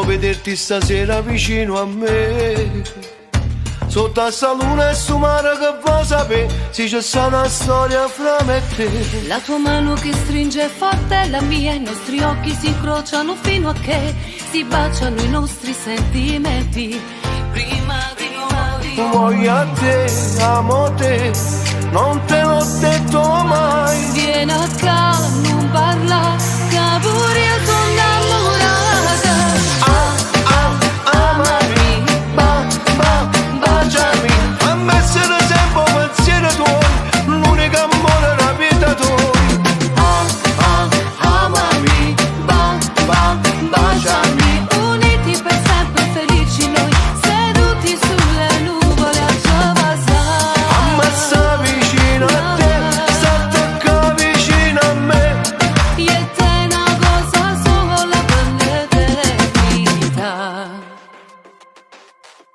Voglio vederti stasera vicino a me, sotto a sta luna e su mare che vuoi sapere se c'è sta una storia fra me e te. La tua mano che stringe forte la mia, i nostri occhi si incrociano fino a che si baciano i nostri sentimenti. Prima di noi voglio a te, amo te, non te l'ho detto mai. Vieni acá, non parla, che pure io sono innamorata. Amami, baciami, fammi essere sempre pensiero tuo, l'unica amore della vita tua. Amami, baciami, Uniti per sempre felici noi, seduti sulle nuvole a Giovasà. fammi stare vicino a te, sta attacca vicino a me. Io e te una cosa sola per l'eternità.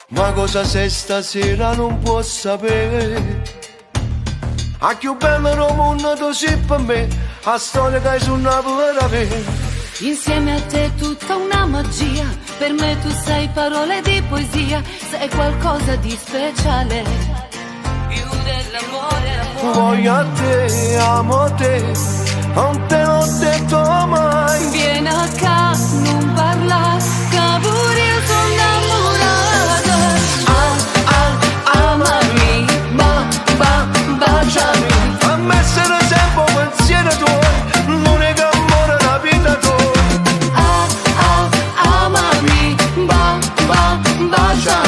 Ma cosa sei stasera non può sapere, a più bello del mondo tu sei per me, a storia che hai sul naso per avere. Insieme a te tutta una magia, per me tu sei parole di poesia, sei qualcosa di speciale, più dell'amore. Voglio a te, amo te, non te l'ho detto mai. Vieni acá, non parla, che pure io sono innamorata. Amami, baciami, fammi essere sempre pensiero tuo, l'unica amore della vita tua. Amami, Baciami.